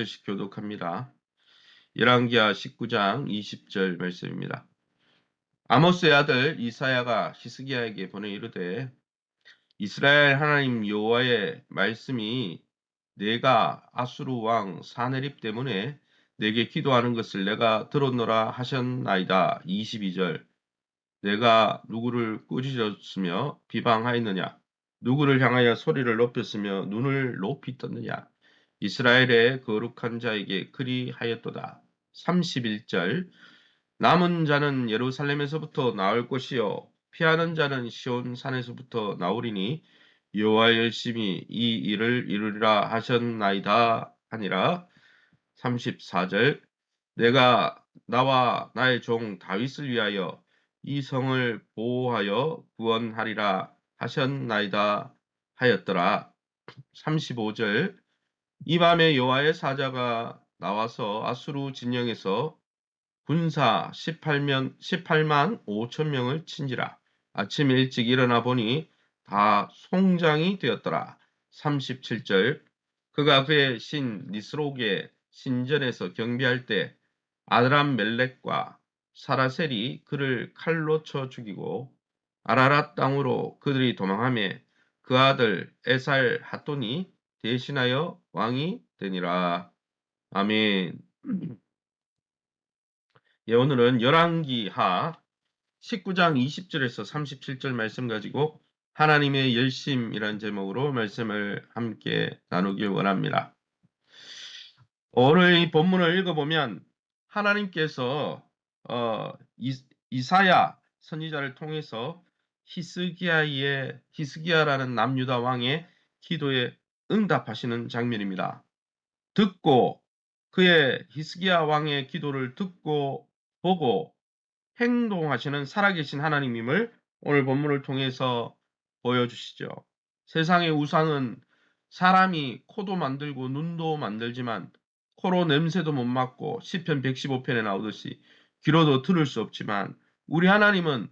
씩 교독합니다. 열왕기하 19장 20절 말씀입니다. 아모스의 아들 이사야가 히스기야에게 보내 이르되 이스라엘 하나님 여호와의 말씀이 내가 아수르 왕 사네립 때문에 내게 기도하는 것을 내가 들었노라 하셨나이다. 22절 내가 누구를 꾸짖었으며 비방하였느냐? 누구를 향하여 소리를 높였으며 눈을 높이 떴느냐? 이스라엘의 거룩한 자에게 그리하였도다. 31절 남은 자는 예루살렘에서부터 나올 것이요 피하는 자는 시온 산에서부터 나오리니 여호와 열심히 이 일을 이루리라 하셨나이다 하니라. 34절 내가 나와 나의 종 다윗을 위하여 이 성을 보호하여 구원하리라 하셨나이다 하였더라. 35절 이 밤에 여호와의 사자가 나와서 아수르 진영에서 군사 18만 5천 명을 친지라. 아침 일찍 일어나 보니 다 송장이 되었더라. 37절 그가 그의 신 니스록의 신전에서 경비할 때 아드람 멜렉과 사라셀이 그를 칼로 쳐 죽이고 아라랏 땅으로 그들이 도망하며 그 아들 에살 핫돈이 대신하여 왕이 되니라. 아멘. 예, 오늘은 열왕기하 19장 20절에서 37절 말씀 가지고 하나님의 열심이란 제목으로 말씀을 함께 나누길 원합니다. 오늘 이 본문을 읽어보면 하나님께서 이사야 선지자를 통해서 히스기야라는 남유다 왕의 기도에 응답하시는 장면입니다. 듣고 그의 히스기야 왕의 기도를 듣고 보고 행동하시는 살아계신 하나님임을 오늘 본문을 통해서 보여주시죠. 세상의 우상은 사람이 코도 만들고 눈도 만들지만 코로 냄새도 못 맡고 시편 115편에 나오듯이 귀로도 들을 수 없지만 우리 하나님은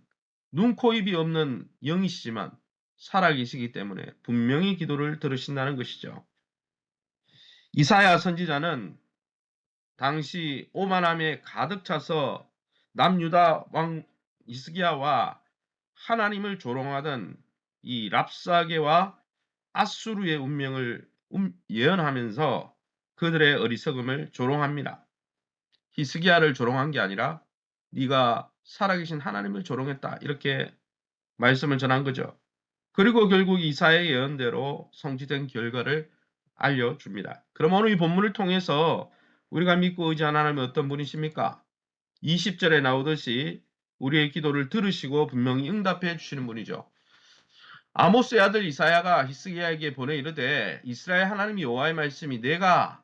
눈, 코, 입이 없는 영이시지만 살아계시기 때문에 분명히 기도를 들으신다는 것이죠. 이사야 선지자는 당시 오만함에 가득 차서 남유다 왕 히스기야와 하나님을 조롱하던 이 랍사게와 아수르의 운명을 예언하면서 그들의 어리석음을 조롱합니다. 히스기야를 조롱한 게 아니라 네가 살아계신 하나님을 조롱했다 이렇게 말씀을 전한 거죠. 그리고 결국 이사야의 예언대로 성취된 결과를 알려줍니다. 그럼 오늘 이 본문을 통해서 우리가 믿고 의지하는 하나님은 어떤 분이십니까? 20절에 나오듯이 우리의 기도를 들으시고 분명히 응답해 주시는 분이죠. 아모스의 아들 이사야가 히스기야에게 보내 이르되 이스라엘 하나님 여호와의 말씀이 내가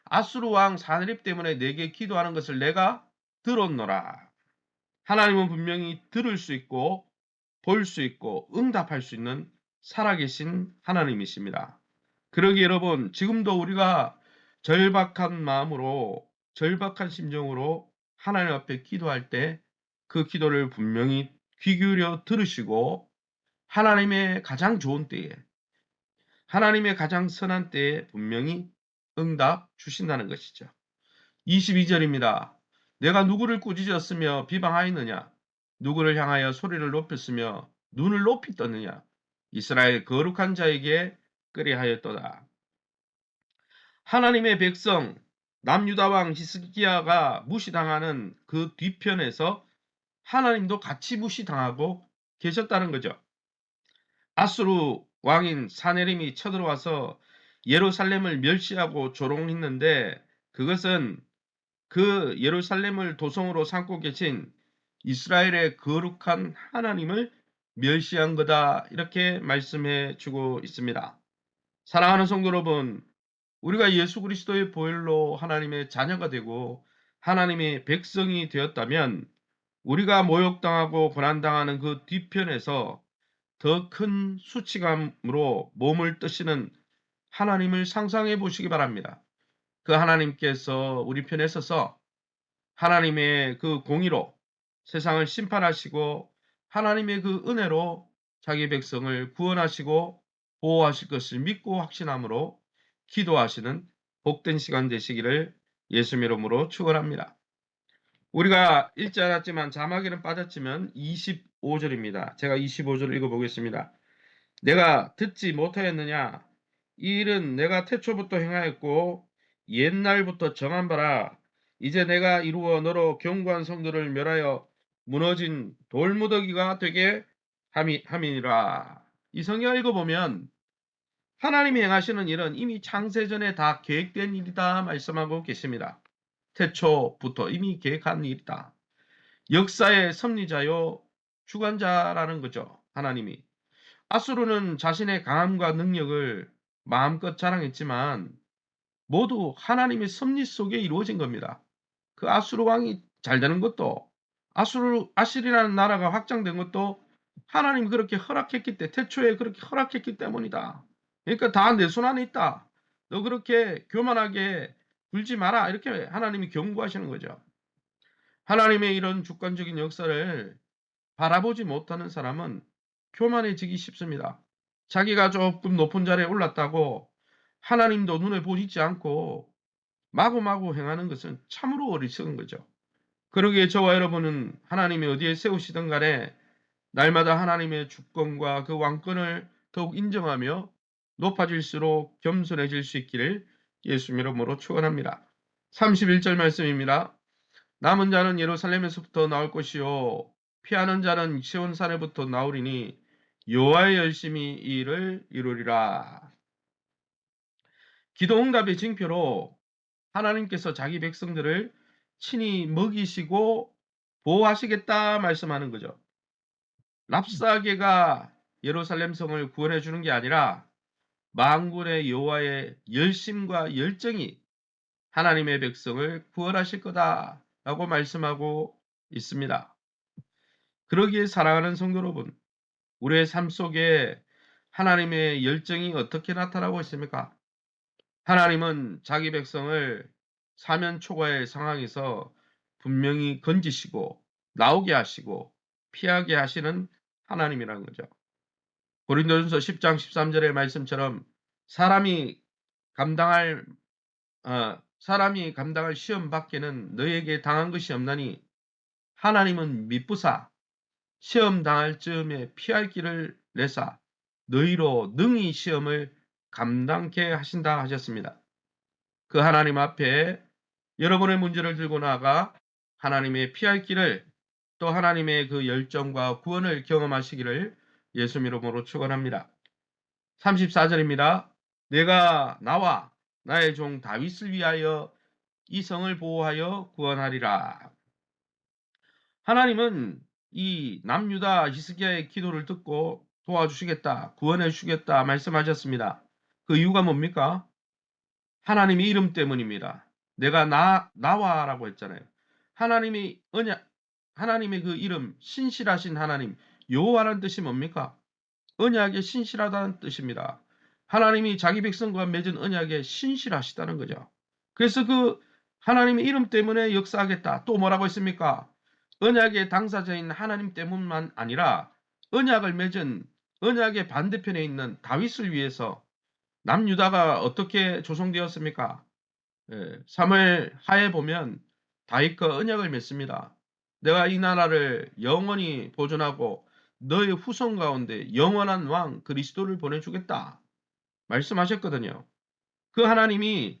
아수르 왕 사네립 때문에 내게 기도하는 것을 내가 들었노라. 하나님은 분명히 들을 수 있고 볼 수 있고 응답할 수 있는 살아계신 하나님이십니다. 그러기에 여러분 지금도 우리가 절박한 마음으로 절박한 심정으로 하나님 앞에 기도할 때 그 기도를 분명히 귀 기울여 들으시고 하나님의 가장 좋은 때에 하나님의 가장 선한 때에 분명히 응답 주신다는 것이죠. 22절입니다. 내가 누구를 꾸짖었으며 비방하였느냐? 누구를 향하여 소리를 높였으며 눈을 높이 떴느냐? 이스라엘 거룩한 자에게 그리하였도다. 하나님의 백성 남유다 왕 히스기야가 무시당하는 그 뒤편에서 하나님도 같이 무시당하고 계셨다는 거죠. 아수르 왕인 사네림이 쳐들어와서 예루살렘을 멸시하고 조롱했는데 그것은 그 예루살렘을 도성으로 삼고 계신 이스라엘의 거룩한 하나님을 멸시한 거다 이렇게 말씀해 주고 있습니다. 사랑하는 성도 여러분, 우리가 예수 그리스도의 보혈로 하나님의 자녀가 되고 하나님의 백성이 되었다면 우리가 모욕당하고 고난당하는 그 뒤편에서 더 큰 수치감으로 몸을 뜨시는 하나님을 상상해 보시기 바랍니다. 그 하나님께서 우리 편에 서서 하나님의 그 공의로 세상을 심판하시고 하나님의 그 은혜로 자기 백성을 구원하시고 보호하실 것을 믿고 확신함으로 기도하시는 복된 시간 되시기를 예수님 이름으로 축원합니다. 우리가 읽지 않았지만 자막에는 빠졌지만 25절입니다. 제가 25절을 읽어보겠습니다. 내가 듣지 못하였느냐? 이 일은 내가 태초부터 행하였고 옛날부터 정한 바라. 이제 내가 이루어 너로 견고한 성도를 멸하여 무너진 돌무더기가 되게 함이니라. 이 성경 읽어보면 하나님이 행하시는 일은 이미 창세전에 다 계획된 일이다 말씀하고 계십니다. 태초부터 이미 계획한 일이다. 역사의 섭리자요 주관자라는 거죠. 하나님이. 아수르는 자신의 강함과 능력을 마음껏 자랑했지만 모두 하나님의 섭리 속에 이루어진 겁니다. 그 아수르 왕이 잘 되는 것도 아실이라는 나라가 확장된 것도 하나님이 그렇게 허락했기 때문에 태초에 그렇게 허락했기 때문이다. 그러니까 다 내 손 안에 있다. 너 그렇게 교만하게 굴지 마라. 이렇게 하나님이 경고하시는 거죠. 하나님의 이런 주권적인 역사를 바라보지 못하는 사람은 교만해지기 쉽습니다. 자기가 조금 높은 자리에 올랐다고 하나님도 눈에 보이지 않고 마구마구 행하는 것은 참으로 어리석은 거죠. 그러기에 저와 여러분은 하나님이 어디에 세우시든 간에 날마다 하나님의 주권과 그 왕권을 더욱 인정하며 높아질수록 겸손해질 수 있기를 예수님 이름으로 축원합니다. 31절 말씀입니다. 남은 자는 예루살렘에서부터 나올 것이요 피하는 자는 시온산에부터 나오리니 여호와의 열심히 이 일을 이루리라. 기도응답의 징표로 하나님께서 자기 백성들을 친히 먹이시고 보호하시겠다 말씀하는 거죠. 랍사게가 예루살렘 성을 구원해 주는 게 아니라 만군의 여호와의 열심과 열정이 하나님의 백성을 구원하실 거다라고 말씀하고 있습니다. 그러기에 사랑하는 성도 여러분, 우리의 삶 속에 하나님의 열정이 어떻게 나타나고 있습니까? 하나님은 자기 백성을 사면 초과의 상황에서 분명히 건지시고 나오게 하시고 피하게 하시는 하나님이라는 거죠. 고린도전서 10장 13절의 말씀처럼 사람이 감당할 시험 밖에는 너에게 당한 것이 없나니 하나님은 미쁘사 시험 당할 즈음에 피할 길을 내사 너희로 능히 시험을 감당케 하신다 하셨습니다. 그 하나님 앞에 여러분의 문제를 들고 나아가 하나님의 피할 길을 또 하나님의 그 열정과 구원을 경험하시기를 예수 이름으로 축원합니다. 34절입니다. 내가 나와 나의 종 다윗을 위하여 이 성을 보호하여 구원하리라. 하나님은 이 남유다 히스기야의 기도를 듣고 도와주시겠다, 구원해 주시겠다 말씀하셨습니다. 그 이유가 뭡니까? 하나님의 이름 때문입니다. 내가 나와라고 했잖아요. 하나님의 그 이름, 신실하신 하나님, 여호와라는 뜻이 뭡니까? 언약에 신실하다는 뜻입니다. 하나님이 자기 백성과 맺은 언약에 신실하시다는 거죠. 그래서 그 하나님의 이름 때문에 역사하겠다. 또 뭐라고 했습니까? 언약의 당사자인 하나님 때문만 아니라 언약을 맺은 언약의 반대편에 있는 다윗을 위해서 남유다가 어떻게 조성되었습니까? 사무엘 하에 보면 다윗과 언약을 맺습니다. 내가 이 나라를 영원히 보존하고 너의 후손 가운데 영원한 왕 그리스도를 보내주겠다 말씀하셨거든요. 그 하나님이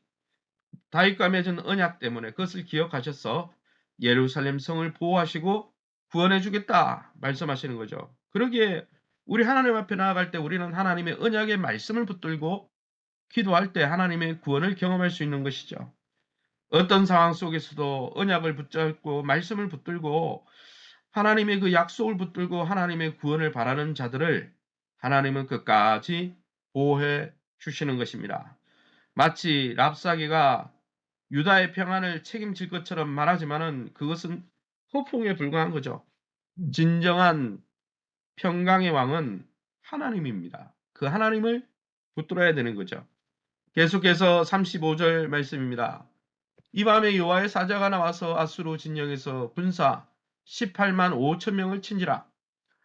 다윗과 맺은 언약 때문에 그것을 기억하셔서 예루살렘 성을 보호하시고 구원해 주겠다 말씀하시는 거죠. 그러기에 우리 하나님 앞에 나아갈 때 우리는 하나님의 언약의 말씀을 붙들고 기도할 때 하나님의 구원을 경험할 수 있는 것이죠. 어떤 상황 속에서도 언약을 붙잡고 말씀을 붙들고 하나님의 그 약속을 붙들고 하나님의 구원을 바라는 자들을 하나님은 끝까지 보호해 주시는 것입니다. 마치 랍사게가 유다의 평안을 책임질 것처럼 말하지만은 그것은 허풍에 불과한 거죠. 진정한 평강의 왕은 하나님입니다. 그 하나님을 붙들어야 되는 거죠. 계속해서 35절 말씀입니다. 이 밤에 여호와의 사자가 나와서 아수르 진영에서 군사 18만 5천 명을 친지라.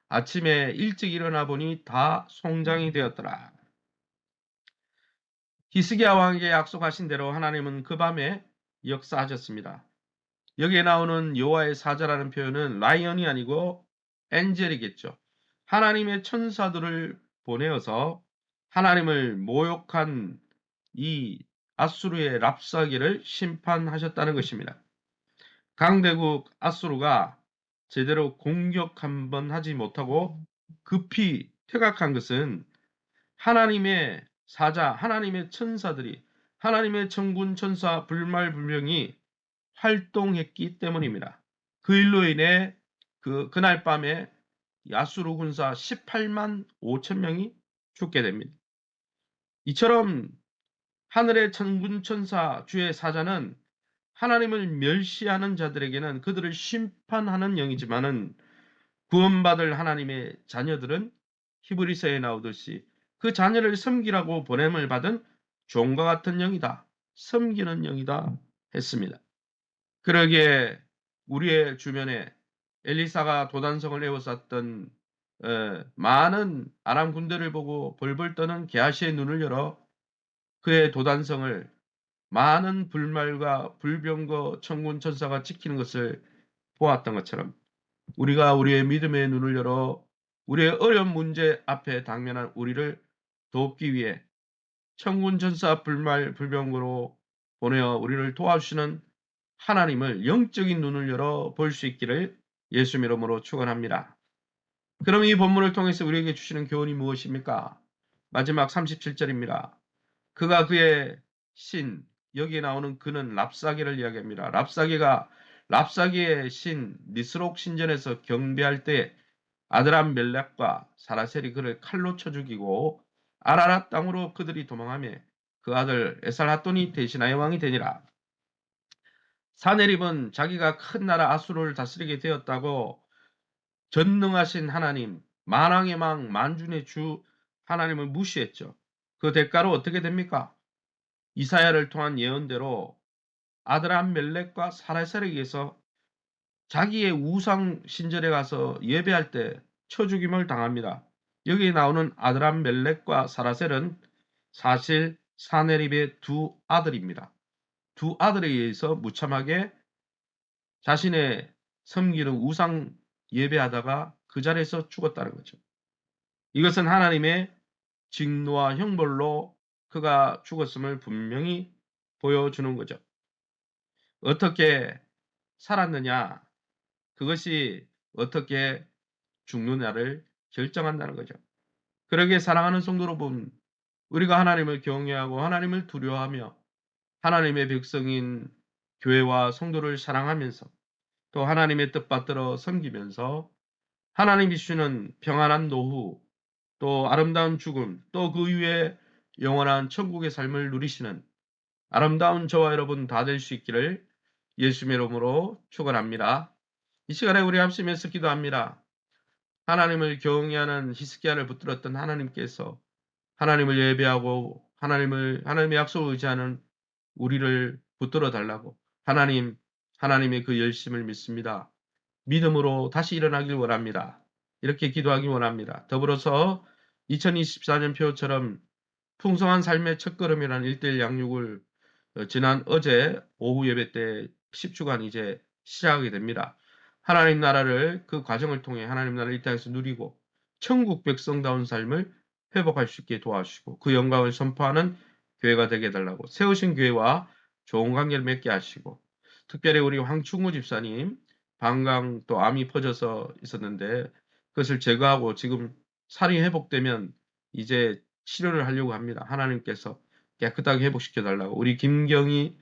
아침에 일찍 일어나 보니 다 송장이 되었더라. 히스기야 왕에게 약속하신 대로 하나님은 그 밤에 역사하셨습니다. 여기에 나오는 여호와의 사자라는 표현은 라이언이 아니고 엔젤이겠죠. 하나님의 천사들을 보내어서 하나님을 모욕한 이 아수르의 랍사기를 심판하셨다는 것입니다. 강대국 아수르가 제대로 공격 한번 하지 못하고 급히 퇴각한 것은 하나님의 사자, 하나님의 천사들이, 하나님의 천군 천사 불말불명이 활동했기 때문입니다. 그 일로 인해 그날 밤에 야수르 군사 18만 5천 명이 죽게 됩니다. 이처럼 하늘의 천군 천사 주의 사자는 하나님을 멸시하는 자들에게는 그들을 심판하는 영이지만은 구원받을 하나님의 자녀들은 히브리서에 나오듯이 그 자녀를 섬기라고 보냄을 받은 종과 같은 영이다. 섬기는 영이다 했습니다. 그러기에 우리의 주변에 엘리사가 도단성을 에워쌌던 많은 아람 군대를 보고 벌벌 떠는 게하시의 눈을 열어 그의 도단성을 많은 불말과 불병거 천군 천사가 지키는 것을 보았던 것처럼 우리가 우리의 믿음의 눈을 열어 우리의 어려운 문제 앞에 당면한 우리를 돕기 위해 천군 천사 불말 불병거로 보내어 우리를 도와주시는 하나님을 영적인 눈을 열어 볼 수 있기를 예수님 이름으로 축원합니다. 그럼 이 본문을 통해서 우리에게 주시는 교훈이 무엇입니까? 마지막 37절입니다. 그가 그의 신, 여기에 나오는 그는 랍사게를 이야기합니다. 랍사게의 신 니스록 신전에서 경배할 때 아드람 멜렉과 사라셀이 그를 칼로 쳐 죽이고 아라랏 땅으로 그들이 도망하며 그 아들 에살핫돈이 대신하여 왕이 되니라. 사네립은 자기가 큰 나라 아수르를 다스리게 되었다고 전능하신 하나님, 만왕의 망, 만준의 주 하나님을 무시했죠. 그 대가로 어떻게 됩니까? 이사야를 통한 예언대로 아드람 멜렉과 사라셀에 의해서 자기의 우상 신전에 가서 예배할 때 쳐죽임을 당합니다. 여기 나오는 아드람 멜렉과 사라셀은 사실 사네립의 두 아들입니다. 두 아들에 의해서 무참하게 자신의 섬기는 우상 예배하다가 그 자리에서 죽었다는 거죠. 이것은 하나님의 직노와 형벌로 그가 죽었음을 분명히 보여주는 거죠. 어떻게 살았느냐? 그것이 어떻게 죽느냐를 결정한다는 거죠. 그러기에 사랑하는 성도 여러분, 우리가 하나님을 경외하고 하나님을 두려워하며 하나님의 백성인 교회와 성도를 사랑하면서 또 하나님의 뜻받들어 섬기면서 하나님이 주시는 평안한 노후, 또 아름다운 죽음, 또 그 위에 영원한 천국의 삶을 누리시는 아름다운 저와 여러분 다 될 수 있기를 예수님의 이름으로 축원합니다. 이 시간에 우리 합심해서 기도합니다. 하나님을 경외하는 히스기야를 붙들었던 하나님께서 하나님을 예배하고 하나님의 약속을 의지하는 우리를 붙들어 달라고 하나님의 그 열심을 믿습니다. 믿음으로 다시 일어나길 원합니다. 이렇게 기도하기 원합니다. 더불어서 2024년 표처럼 풍성한 삶의 첫걸음이라는 1:1 양육을 지난 어제 오후 예배 때 10주간 이제 시작하게 됩니다. 하나님 나라를 그 과정을 통해 하나님 나라를 이 땅에서 누리고 천국 백성다운 삶을 회복할 수 있게 도와주시고 그 영광을 선포하는 교회가 되게 해달라고 세우신 교회와 좋은 관계를 맺게 하시고 특별히 우리 황충우 집사님 방광 또 암이 퍼져서 있었는데 그것을 제거하고 지금 살이 회복되면 이제 치료를 하려고 합니다. 하나님께서 깨끗하게 회복시켜 달라고 우리 김경희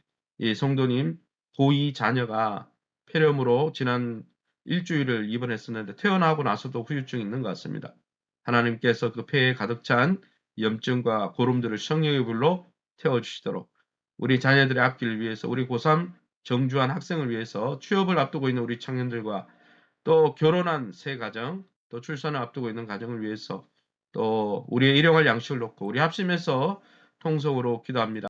성도님 고2 자녀가 폐렴으로 지난 일주일을 입원했었는데 퇴원하고 나서도 후유증이 있는 것 같습니다. 하나님께서 그 폐에 가득 찬 염증과 고름들을 성령의 불로 태워주시도록 우리 자녀들의 앞길을 위해서 우리 고3 정주한 학생을 위해서 취업을 앞두고 있는 우리 청년들과 또 결혼한 새 가정 또 출산을 앞두고 있는 가정을 위해서 또 우리의 일용할 양식을 놓고 우리 합심해서 통성으로 기도합니다.